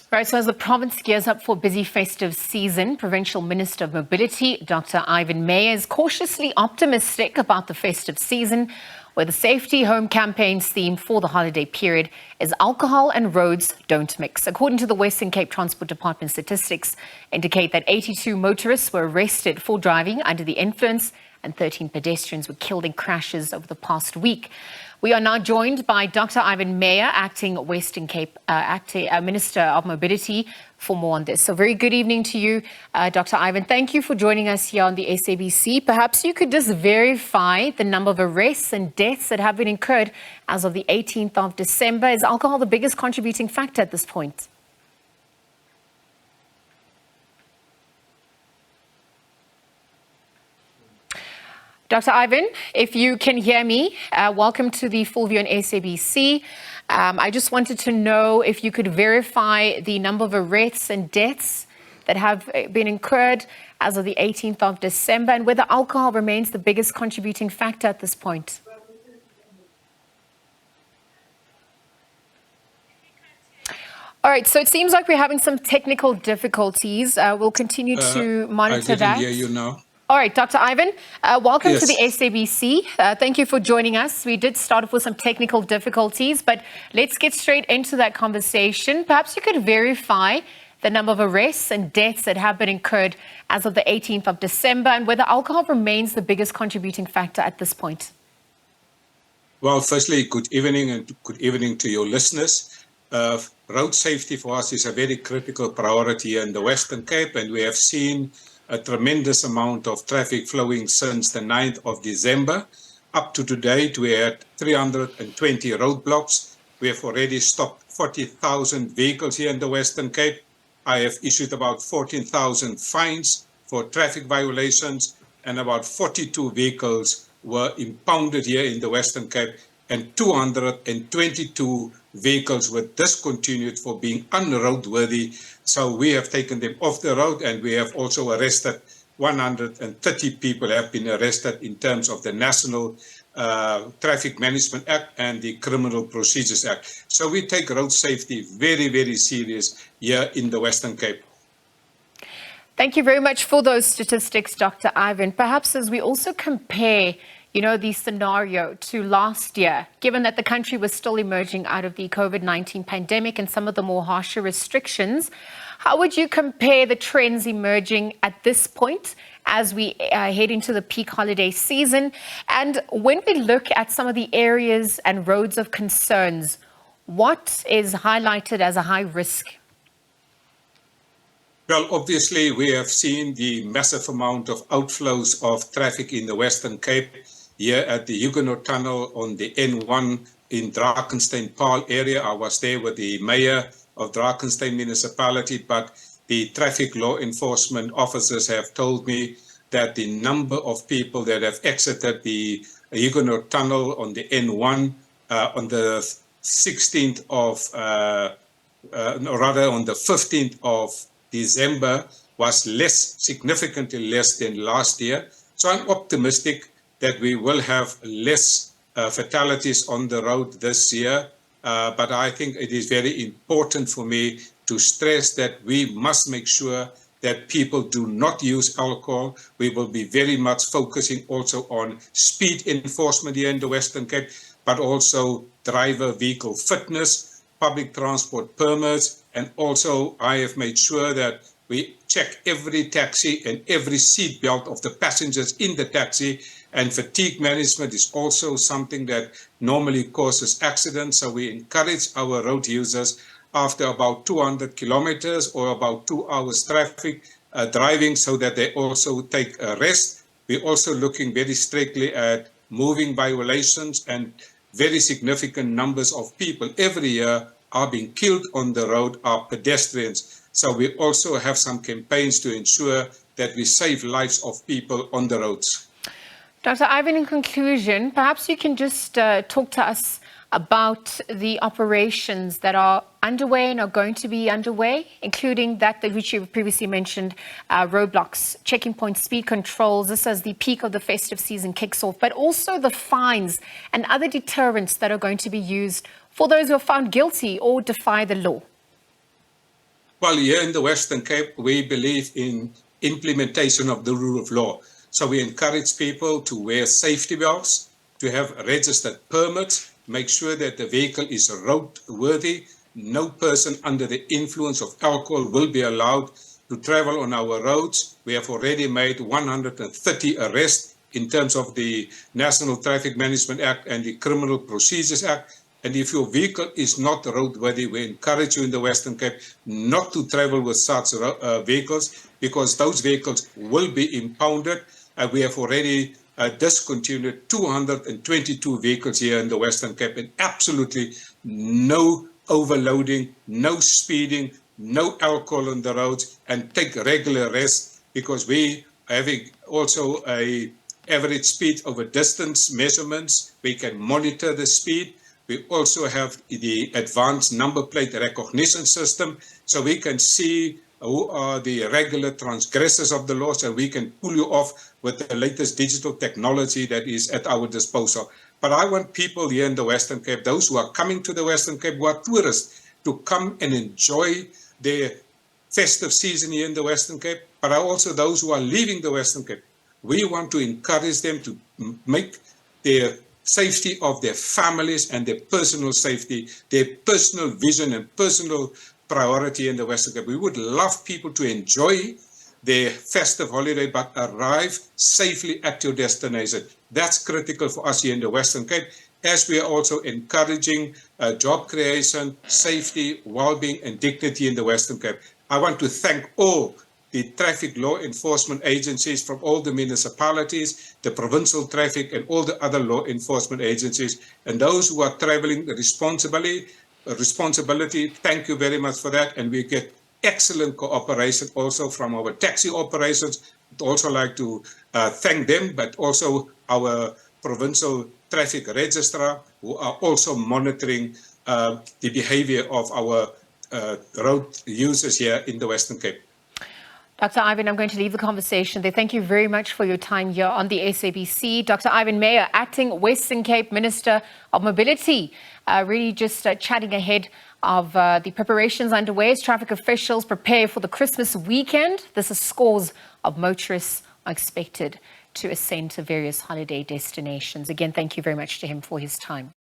Right, so as the province gears up for a busy festive season, Provincial Minister of Mobility, Dr Ivan Meyer, is cautiously optimistic about the festive season, where the Safety Home campaign's theme for the holiday period is alcohol and roads don't mix. According to the Western Cape Transport Department, statistics indicate that 82 motorists were arrested for driving under the influence and 13 pedestrians were killed in crashes over the past week. We are now joined by Dr Ivan Meyer, acting Western Cape Minister of Mobility, for more on this. So very good evening to you, Dr Ivan. Thank you for joining us here on the SABC. Perhaps you could just verify the number of arrests and deaths that have been incurred as of the 18th of December. Is alcohol the biggest contributing factor at this point? Dr Ivan, if you can hear me, welcome to the Full View on SABC. I just wanted to know if you could verify the number of arrests and deaths that have been incurred as of the 18th of December and whether alcohol remains the biggest contributing factor at this point. All right, so it seems like we're having some technical difficulties. We'll continue to monitor that. I didn't hear you now. All right, Dr Ivan, welcome Yes. to the SABC. Thank you for joining us. We did start off with some technical difficulties, but let's get straight into that conversation. Perhaps you could verify the number of arrests and deaths that have been incurred as of the 18th of December and whether alcohol remains the biggest contributing factor at this point. Well, firstly, good evening and good evening to your listeners. Road safety for us is a very critical priority here in the Western Cape, and we have seen a tremendous amount of traffic flowing since the 9th of December. Up to date, we had 320 roadblocks. We have already stopped 40,000 vehicles here in the Western Cape. I have issued about 14,000 fines for traffic violations, and about 42 vehicles were impounded here in the Western Cape, and 222 vehicles were discontinued for being unroadworthy. So we have taken them off the road, and we have also arrested 130 people have been arrested in terms of the National Traffic Management Act and the Criminal Procedures Act. So we take road safety very, very serious here in the Western Cape. Thank you very much for those statistics, Dr. Ivan. Perhaps as we also compare the scenario to last year, given that the country was still emerging out of the COVID-19 pandemic and some of the more harsher restrictions, how would you compare the trends emerging at this point as we head into the peak holiday season? And when we look at some of the areas and roads of concerns, what is highlighted as a high risk? Well, obviously, we have seen the massive amount of outflows of traffic in the Western Cape. Here at the Huguenot Tunnel on the N1 in Drakensberg area. I was there with the mayor of Drakensberg municipality, but the traffic law enforcement officers have told me that the number of people that have exited the Huguenot Tunnel on the N1 on the 16th of, on the 15th of December was significantly less than last year. So I'm optimistic that we will have less fatalities on the road this year. But I think it is very important for me to stress that we must make sure that people do not use alcohol. We will be very much focusing also on speed enforcement here in the Western Cape, but also driver vehicle fitness, public transport permits, and also I have made sure that we check every taxi and every seat belt of the passengers in the taxi. And fatigue management is also something that normally causes accidents. So we encourage our road users after about 200 kilometers or about 2 hours traffic driving so that they also take a rest. We're also looking very strictly at moving violations, and very significant numbers of people every year are being killed on the road are pedestrians. So we also have some campaigns to ensure that we save lives of people on the roads. Dr. Ivan, in conclusion, perhaps you can just talk to us about the operations that are underway and are going to be underway, including that which you previously mentioned, roadblocks, checking points, speed controls, this as the peak of the festive season kicks off, but also the fines and other deterrents that are going to be used for those who are found guilty or defy the law. Well, here in the Western Cape, we believe in implementation of the rule of law. So we encourage people to wear safety belts, to have registered permits, make sure that the vehicle is roadworthy. No person under the influence of alcohol will be allowed to travel on our roads. We have already made 130 arrests in terms of the National Traffic Management Act and the Criminal Procedures Act. And if your vehicle is not roadworthy, we encourage you in the Western Cape not to travel with such vehicles, because those vehicles will be impounded. We have already discontinued 222 vehicles here in the Western Cape, and absolutely no overloading, no speeding, no alcohol on the roads, and take regular rest, because we having also a average speed over distance measurements. We can monitor the speed. We also have the advanced number plate recognition system, so we can see who are the regular transgressors of the law, so we can pull you off with the latest digital technology that is at our disposal. But I want people here in the Western Cape, those who are coming to the Western Cape, who are tourists, to come and enjoy their festive season here in the Western Cape, but also those who are leaving the Western Cape. We want to encourage them to make their safety of their families and their personal safety, their personal vision and personal priority in the Western Cape. We would love people to enjoy their festive holiday, but arrive safely at your destination. That's critical for us here in the Western Cape, as we are also encouraging job creation, safety, well-being, and dignity in the Western Cape. I want to thank all the traffic law enforcement agencies from all the municipalities, the provincial traffic, and all the other law enforcement agencies, and those who are traveling responsibly. Thank you very much for that, and we get excellent cooperation also from our taxi operations. I'd also like to thank them, but also our provincial traffic registrar, who are also monitoring the behavior of our road users here in the Western Cape. Dr. Ivan, I'm going to leave the conversation there. Thank you very much for your time here on the SABC. Dr. Ivan Meyer, Acting Western Cape Minister of Mobility, really just chatting ahead of the preparations underway as traffic officials prepare for the Christmas weekend. This is scores of motorists are expected to ascend to various holiday destinations. Again, thank you very much to him for his time.